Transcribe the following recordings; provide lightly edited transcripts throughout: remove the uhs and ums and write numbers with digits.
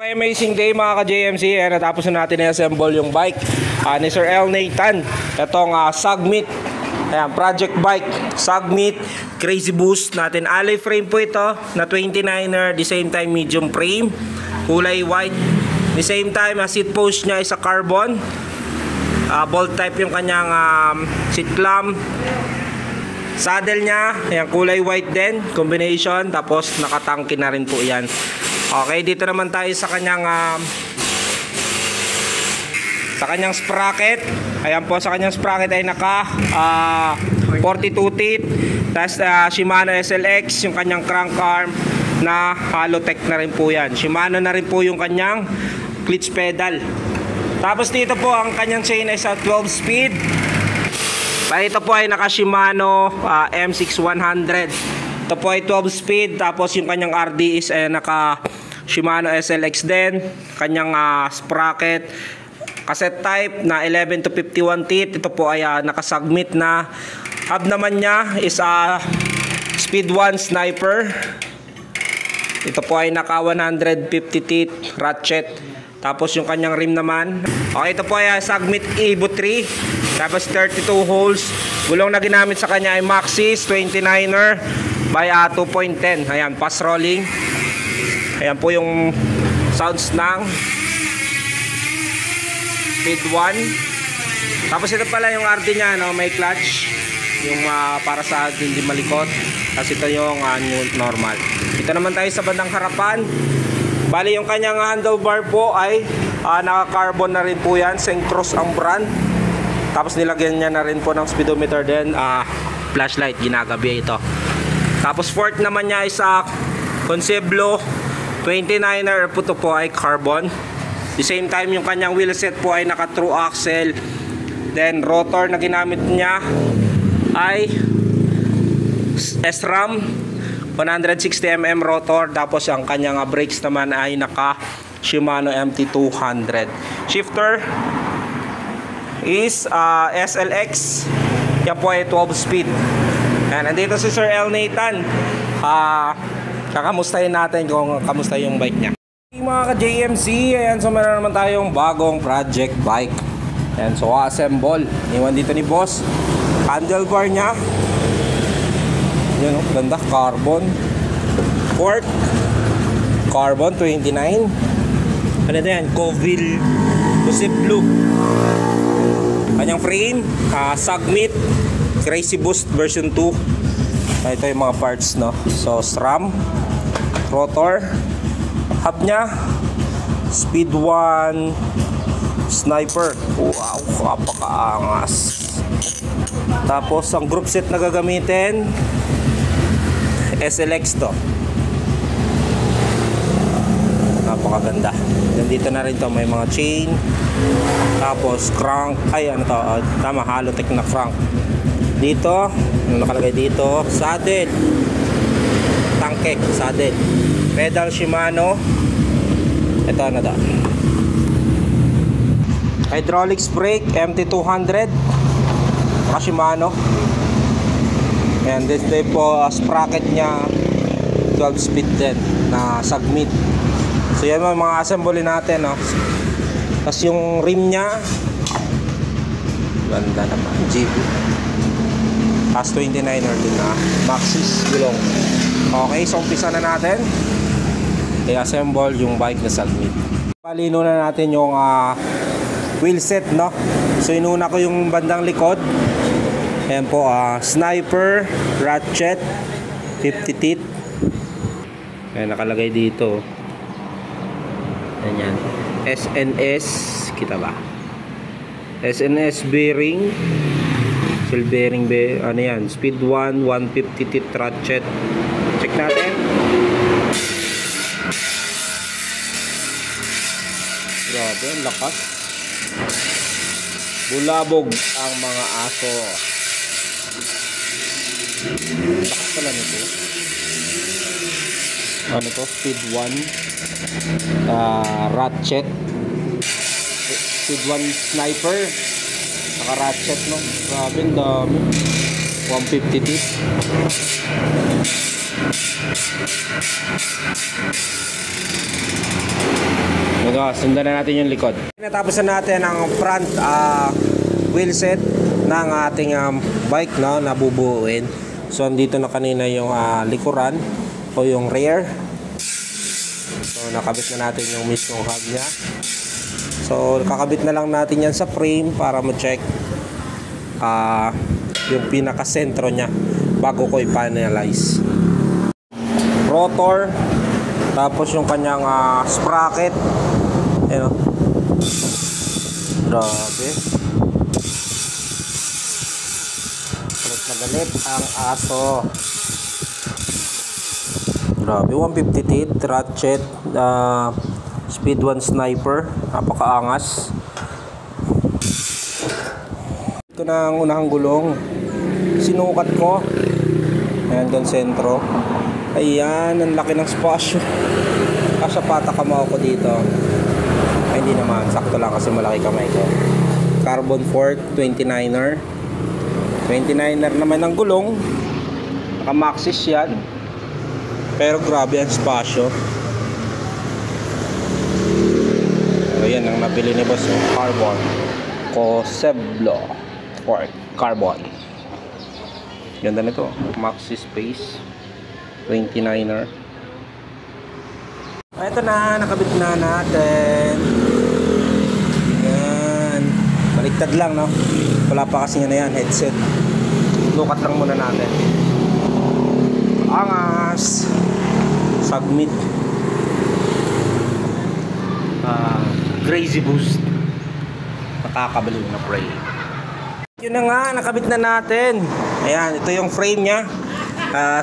Amazing day mga ka-JMC. Natapos na natin i-assemble yung bike ni Sir L. Nathan. Itong Sagmit. Ayan, project bike. Sagmit Crazy Boost natin. Alloy frame po ito na 29er. The same time medium frame. Kulay white. The same time seat post niya is a carbon. Bolt type yung kanyang seat clamp. Saddle niya, ayan, kulay white din. Combination. Tapos nakatangke na rin po yan. Okay, dito naman tayo sa kanyang sprocket. Ayan po, sa kanyang sprocket ay naka 42 teeth. Tapos Shimano SLX, yung kanyang crank arm na Halotech na rin po yan. Shimano na rin po yung kanyang clutch pedal. Tapos dito po ang kanyang chain ay sa 12 speed. Ito po ay naka Shimano M6100. Ito po ay 12 speed. Tapos yung kanyang RD is naka Shimano SLX din. Kanyang sprocket cassette type na 11 to 51 teeth. Ito po ay naka Sagmit na. Hub naman niya is Speed 1 Sniper. Ito po ay naka 150 teeth ratchet. Tapos yung kanyang rim naman, okay, ito po ay Sagmit Evo 3. Tapos 32 holes. Gulong na ginamit sa kanya ay Maxxis 29er by 2.10. Ayan, pass rolling. Ayan po yung sounds ng Speed 1. Tapos ito pala yung RD niya, no? May clutch. Yung para sa hindi malikot. Tapos ito yung normal. Ito naman tayo sa bandang harapan. Bali yung kanyang handlebar po ay naka-carbon na rin po yan. Syncros ang brand. Tapos nilagyan niya na rin po ng speedometer din. Flashlight, ginagabi ito. Tapos fourth naman niya is Conceblo 29er po, ito po ay carbon. The same time yung kanyang wheelset po ay naka true axle. Then rotor na ginamit niya ay SRAM 160mm rotor. Tapos ang kanyang brakes naman ay naka Shimano MT200. Shifter is SLX. Yan po ay 12 speed. And nandito si Sir L. Nathan. Kakamustahin natin kung kamusta yung bike niya. Mga ka-JMC, ayan, so meron naman tayong bagong project bike. Ayan, so assemble. Iwan dito ni boss. Handlebar niya. Yun, oh, ganda, carbon. Fork, carbon 29. Ano ito yan? Covil Lucid Blue. Kanyang frame, Sagmit Crazy Boost version 2. Ito yung mga parts, no? So SRAM, rotor, hub nya, Speed 1 Sniper. Wow, kapakaangas. Tapos ang group set na gagamitin, SLX to. Napakaganda. Nandito na rin to, may mga chain. Tapos crank, ay ano to, tama, Halotech na crank. Dito, nakalagay dito, saddle, tangke, saddle, pedal Shimano. Ito ano to, hydraulics brake MT200 Shimano. And this day po sprocket nya 12 speed din na Sagmit. So yan mga assembly natin, no? Tapos yung rim nya ganda naman, GB as 29er din na Maxxis gulong. Okay, so umpisa na natin i-assemble yung bike na Sagmit. Palino na natin yung wheel set, no? So inuna ko yung bandang likod. Ayan po, Sniper ratchet 50 teeth. Ayan, nakalagay dito. Ayan, SNS, kita ba? SNS bearing, seal bearing, ano yan, Speed 1 150 teeth ratchet. Check natin. Grabe, ang lakas. Bulabog ang mga aso. Lakas pala nito. Ano to? Speed 1 ratchet. Speed 1 Sniper. Naka ratchet, no? Grabe, ang dami. 150 teeth. Sige, sundan na natin yung likod. Natapos na natin ang front wheel set ng ating bike, no, na bubuuin. So andito na kanina yung likuran o yung rear. So nakabit na natin yung mismong hub niya. So kakabit na lang natin yan sa frame para ma-check yung pinaka-sentro niya bago ko i-finalize. Rotor, tapos yung kanyang sprocket. Ayan, grabe. Galit na galit ang aso. Grabe, 150 teeth, ratchet, speed 1 sniper, napakaangas. Ito na ang unahang gulong. Sinukat ko. Ayan, doon sentro. Ayan, ang laki ng spasyo. Kasapata kamao ko dito. Ay, hindi naman, sakto lang kasi malaki kamay ko. Carbon fork, 29er. 29er naman ang gulong. Naka Maxxis yan. Pero grabe ang spasyo. So yan ang nabili ni boss, yung carbon Coseblo fork carbon. Ganda nito, Maxxis space 29er. Ito na, nakabit na natin. Yan, baliktad lang, no? Wala pa kasi na yan, headset. Lukat lang muna natin. Angas. Submit. Crazy boost. Nakakabaliw na frame. Yun na nga, nakabit na natin. Ayan, ito yung frame nya.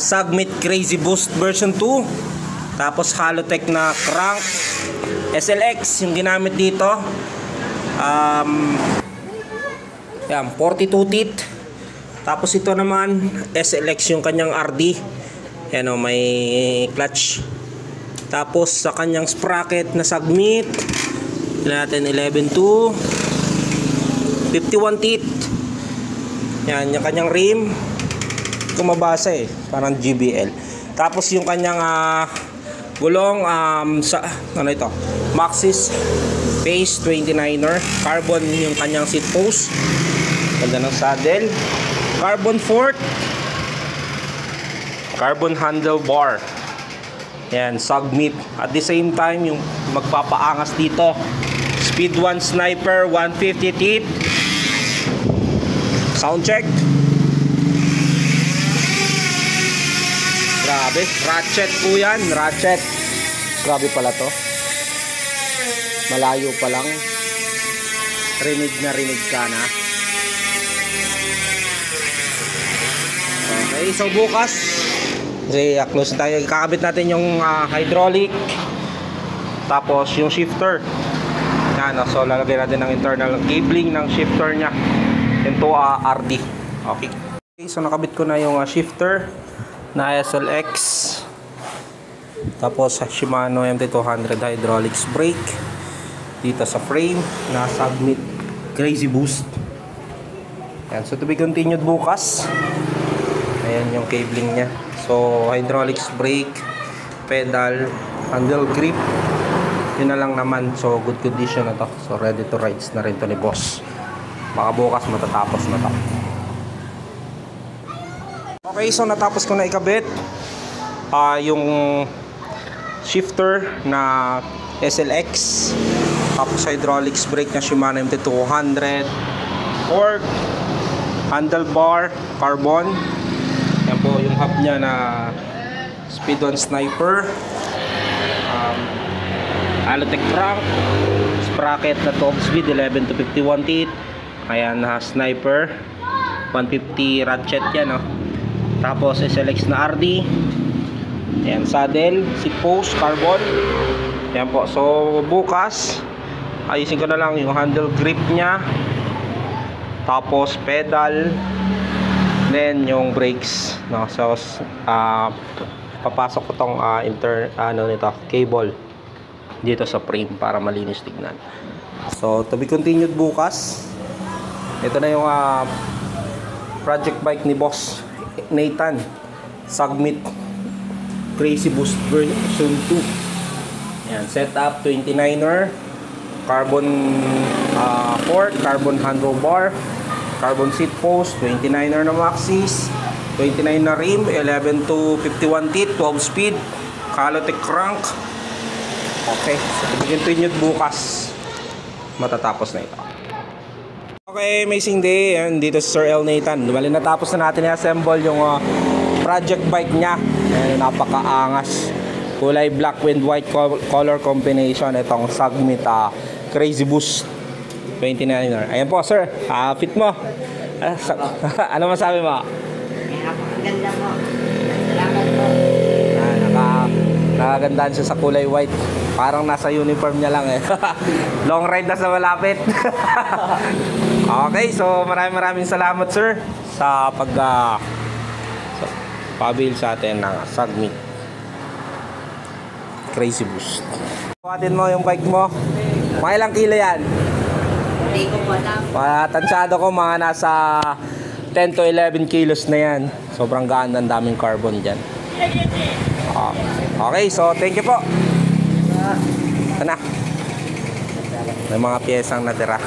Submit Crazy Boost version 2. Tapos Halotech na crank. SLX yung ginamit dito. Ayan, 42 teeth. Tapos ito naman SLX yung kanyang RD. Ayan o, may clutch. Tapos sa kanyang sprocket na submit natin 11 to 51 teeth. Yan, yung kanyang rim kung mabasa parang GBL. Tapos yung kanyang gulong sa ano ito, Maxxis Base 29er, carbon yung kanyang seat post. Ganda ng saddle, carbon fork, carbon handlebar. Yan, submit. At the same time, yung magpapaangas dito, speed 1 sniper, 150 teeth. Sound check. Grabe, ratchet po yan, ratchet. Grabe pala to. Malayo pa lang. Rinig na rinig ka na. Okay, so bukas kasi close tayo. Kakabit natin yung hydraulic. Tapos yung shifter. Yan, so lalagay natin ng internal cabling ng shifter nya. Ito RD. Okay. So nakabit ko na yung shifter na SLX. Tapos Shimano MT200 hydraulics brake dito sa frame na submit Crazy Boost. Yan, so to be continued bukas. Ayan yung cabling nya. So hydraulics brake, pedal, handle grip. Yun na lang naman. So good condition na to. So ready to rides na rin to ni boss. Baka bukas matatapos na to. Okay, so natapos ko na ikabit yung shifter na SLX. Tapos hydraulics brake na Shimano MT200, fork, handlebar, carbon. Yan po yung hub nya na speed 1 sniper, Halotech crank, sprocket na top speed 11 to 51 teeth. Ayan, sniper 150 ratchet yan, no? Tapos SLX na RD. Ayan, saddle, seat post, carbon. Ayan po, so bukas ayusin ko na lang yung handle grip nya, tapos pedal, then yung brakes, no? So papasok ko tong nito, cable dito sa frame para malinis tignan. So to be continued bukas. Ito na yung project bike ni boss Nathan, submit Crazy Boost version 2. Yan, setup 29er, carbon fork, carbon handlebar, carbon seat post, 29er na maxis, 29 na rim, 11 to 51 teeth, 12 speed, Halotech crank. Okay, so continue bukas. Matatapos na ito. Okay, amazing day. Ayan, dito si Sir El Nathan. Bali, natapos na natin i-assemble yung project bike niya. Ayan, napakaangas. Kulay black with white color combination. Itong Sagmit Crazy Boost 29er. Ayan po, sir. Fit mo. Ano masabi mo? Ganda mo. Salamat po. Nakagandaan siya sa kulay white. Parang nasa uniform niya lang eh. Long ride na sa malapit. Okay, so maraming salamat, sir, sa pabil sa atin ng Sagmit Crazy Boost. Kuhatin mo yung bike mo. Mga ilang kilo yan? Hindi ko po alam. Tansyado ko mga nasa 10 to 11 kilos na yan. Sobrang gaan, ang daming carbon dyan. Okay, so thank you po. Ito na. May mga piyesang natira.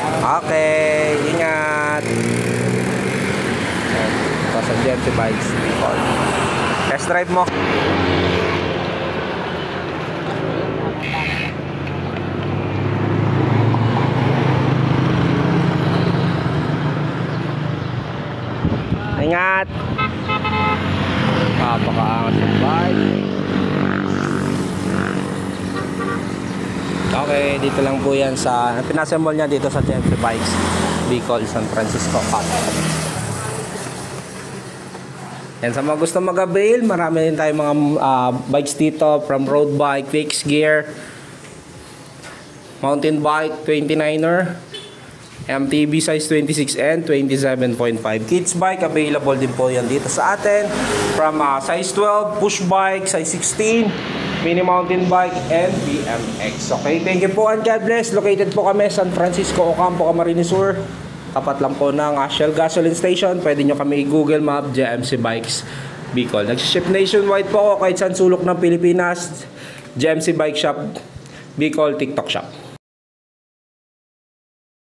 Okay, ingat. Ito sa GMC Bikes. Test drive mo. Ingat. Napakaangas ng bike. Okay, dito lang po yan sa pinassemble niya dito sa GMC Bikes Bicol, San Francisco. Yan, sa mga gusto mag-avail, marami din tayong mga bikes dito, from road bike, fixed gear, mountain bike 29er, MTB size 26N, 27.5. Kids bike, available din po yan dito sa atin. From size 12, push bike, size 16, mini mountain bike, and BMX. Okay, thank you po and God bless. Located po kami San Francisco, Ocampo, Camarines Sur. Tapat lang po ng Shell Gasoline Station. Pwede nyo kami i-google map, GMC Bikes Bicol. Nag-ship nationwide po ako kahit saan sulok ng Pilipinas. GMC Bike Shop Bicol, TikTok Shop.